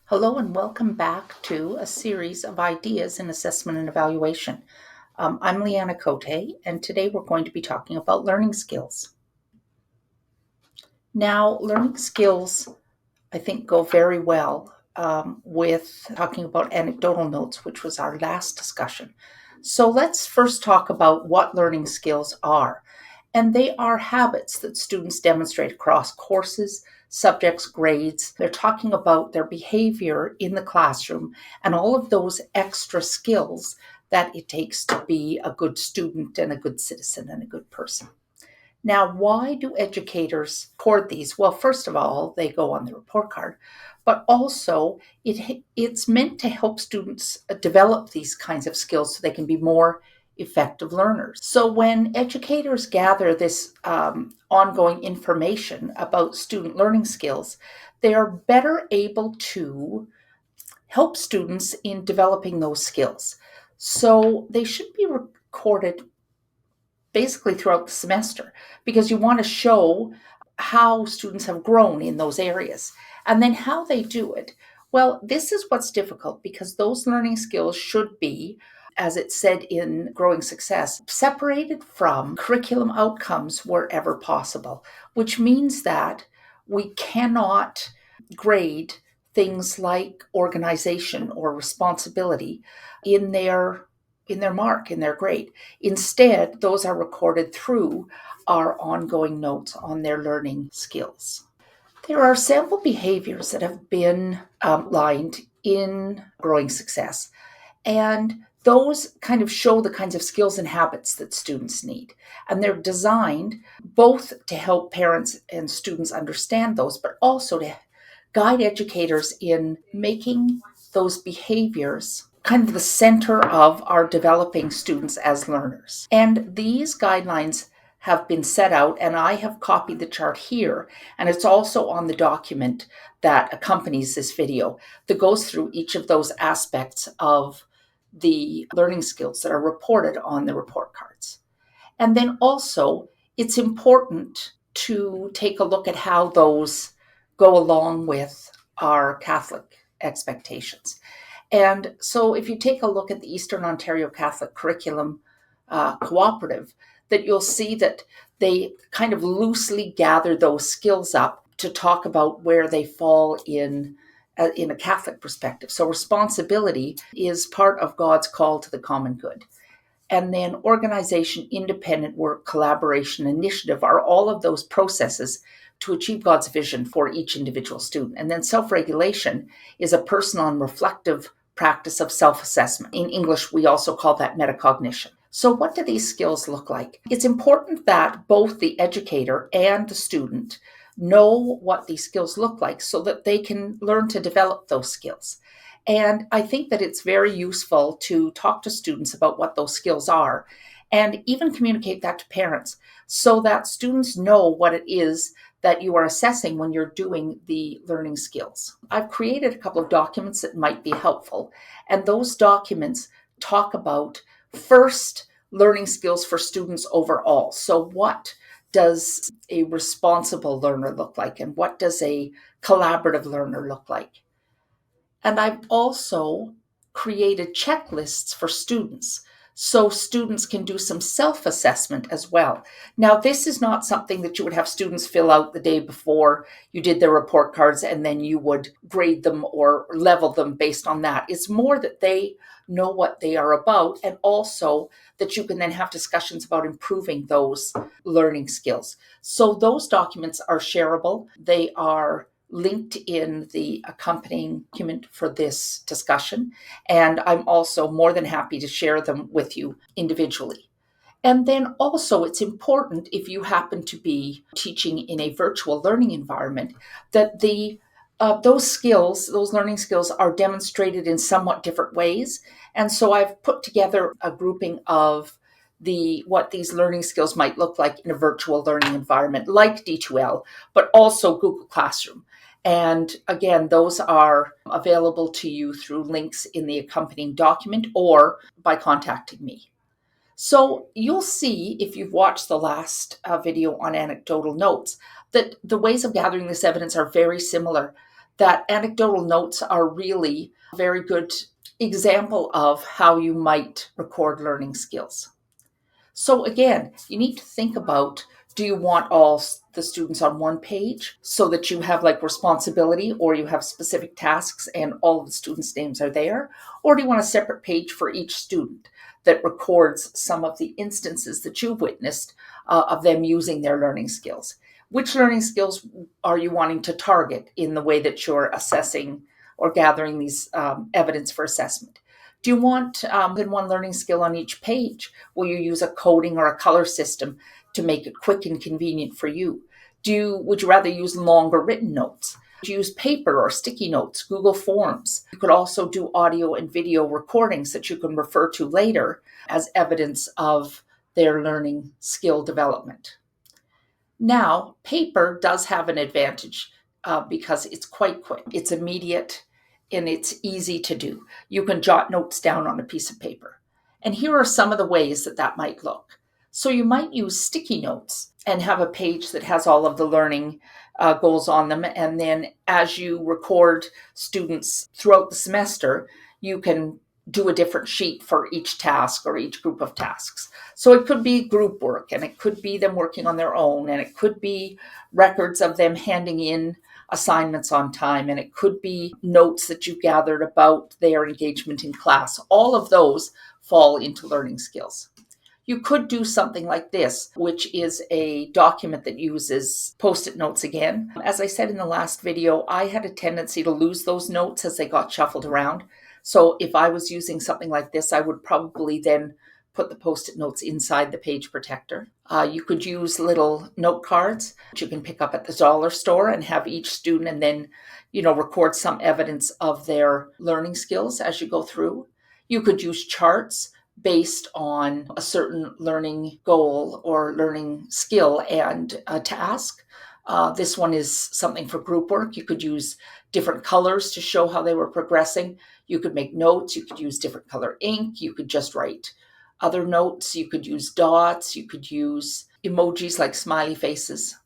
Hello and welcome back to a series of ideas in assessment and evaluation. I'm Leanna Cote, and today we're going to be talking about learning skills. Now, learning skills, I think, go very well with talking about anecdotal notes, which was our last discussion. So let's first talk about what learning skills are. And they are habits that students demonstrate across courses, subjects, grades. They're talking about their behavior in the classroom and all of those extra skills that it takes to be a good student and a good citizen and a good person. Now, why do educators record these? Well, first of all, they go on the report card, but also it's meant to help students develop these kinds of skills so they can be more effective learners. So when educators gather this ongoing information about student learning skills, they are better able to help students in developing those skills. So they should be recorded basically throughout the semester because you want to show how students have grown in those areas and then how they do it. Well, this is what's difficult because those learning skills should be, as it said in Growing Success, separated from curriculum outcomes wherever possible, which means that we cannot grade things like organization or responsibility in their mark, in their grade. Instead, those are recorded through our ongoing notes on their learning skills. There are sample behaviors that have been outlined in Growing Success, and those kind of show the kinds of skills and habits that students need. And they're designed both to help parents and students understand those, but also to guide educators in making those behaviors kind of the center of our developing students as learners. And these guidelines have been set out, and I have copied the chart here, and it's also on the document that accompanies this video that goes through each of those aspects of the learning skills that are reported on the report cards. And then also, it's important to take a look at how those go along with our Catholic expectations. And so if you take a look at the Eastern Ontario Catholic Curriculum Cooperative, that you'll see that they kind of loosely gather those skills up to talk about where they fall in a Catholic perspective. So responsibility is part of God's call to the common good. And then organization, independent work, collaboration, initiative are all of those processes to achieve God's vision for each individual student. And then self-regulation is a personal and reflective practice of self-assessment. In English, we also call that metacognition. So what do these skills look like? It's important that both the educator and the student know what these skills look like so that they can learn to develop those skills. And I think that it's very useful to talk to students about what those skills are and even communicate that to parents so that students know what it is that you are assessing when you're doing the learning skills. I've created a couple of documents that might be helpful, and those documents talk about first learning skills for students overall. So what does a responsible learner look like, and what does a collaborative learner look like? And I've also created checklists for students so students can do some self-assessment as well. Now, this is not something that you would have students fill out the day before you did their report cards and then you would grade them or level them based on that. It's more that they know what they are about, and also that you can then have discussions about improving those learning skills. So those documents are shareable. They are linked in the accompanying document for this discussion, and I'm also more than happy to share them with you individually. And then also, it's important if you happen to be teaching in a virtual learning environment that those skills, those learning skills, are demonstrated in somewhat different ways. And so I've put together a grouping of what these learning skills might look like in a virtual learning environment like D2L, but also Google Classroom. And again, those are available to you through links in the accompanying document or by contacting me. So you'll see, if you've watched the last video on anecdotal notes, that the ways of gathering this evidence are very similar. that anecdotal notes are really a very good example of how you might record learning skills. So again, you need to think about, do you want all the students on one page so that you have like responsibility, or you have specific tasks and all of the students' names are there? Or do you want a separate page for each student that records some of the instances that you've witnessed of them using their learning skills? Which learning skills are you wanting to target in the way that you're assessing or gathering these evidence for assessment? Do you want more than one learning skill on each page? Will you use a coding or a color system to make it quick and convenient for you? Would you rather use longer written notes? Would you use paper or sticky notes, Google Forms? You could also do audio and video recordings that you can refer to later as evidence of their learning skill development. Now, paper does have an advantage because it's quite quick. It's immediate and it's easy to do. You can jot notes down on a piece of paper. And here are some of the ways that that might look. So you might use sticky notes and have a page that has all of the learning goals on them. And then as you record students throughout the semester, you can do a different sheet for each task or each group of tasks. So it could be group work, and it could be them working on their own, and it could be records of them handing in assignments on time, and it could be notes that you gathered about their engagement in class. All of those fall into learning skills. You could do something like this, which is a document that uses Post-it notes again. As I said in the last video, I had a tendency to lose those notes as they got shuffled around. So if I was using something like this, I would probably then put the Post-it notes inside the page protector. You could use little note cards that you can pick up at the dollar store and have each student and then, record some evidence of their learning skills as you go through. You could use charts based on a certain learning goal or learning skill and a task. This one is something for group work. You could use different colors to show how they were progressing. You could make notes. You could use different color ink. You could just write other notes. You could use dots. You could use emojis like smiley faces.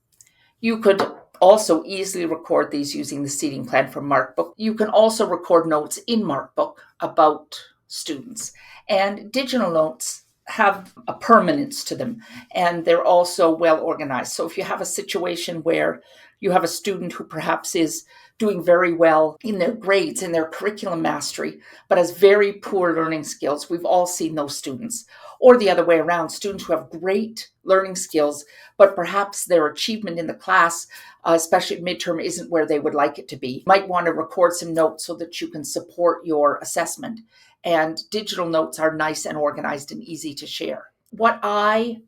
You could also easily record these using the seating plan from Markbook. You can also record notes in Markbook about students. And digital notes have a permanence to them, and they're also well organized. So if you have a situation where you have a student who perhaps is doing very well in their grades, in their curriculum mastery, but has very poor learning skills, we've all seen those students. Or the other way around, students who have great learning skills, but perhaps their achievement in the class, especially at midterm, isn't where they would like it to be. You might want to record some notes so that you can support your assessment. And digital notes are nice and organized and easy to share. What I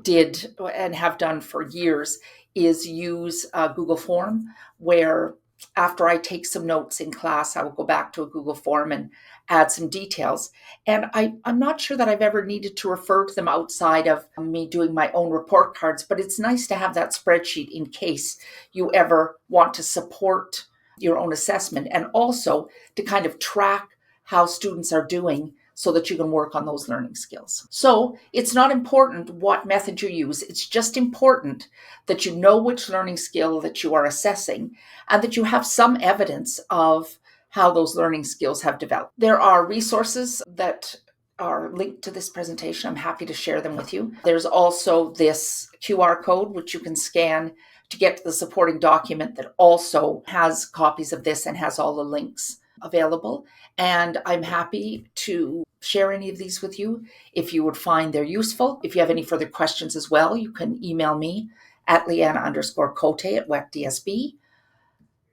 did and have done for years is use a Google Form, where after I take some notes in class, I will go back to a Google Form and add some details. And I'm not sure that I've ever needed to refer to them outside of me doing my own report cards, but it's nice to have that spreadsheet in case you ever want to support your own assessment, and also to kind of track how students are doing so that you can work on those learning skills. So it's not important what method you use. It's just important that you know which learning skill that you are assessing and that you have some evidence of how those learning skills have developed. There are resources that are linked to this presentation. I'm happy to share them with you. There's also this QR code, which you can scan to get to the supporting document that also has copies of this and has all the links available. And I'm happy to share any of these with you if you would find they're useful. If you have any further questions as well, you can email me at leanna_cote@wecdsb.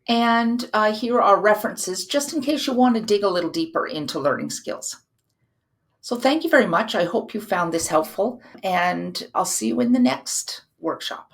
And here are references just in case you want to dig a little deeper into learning skills. So thank you very much. I hope you found this helpful, and I'll see you in the next workshop.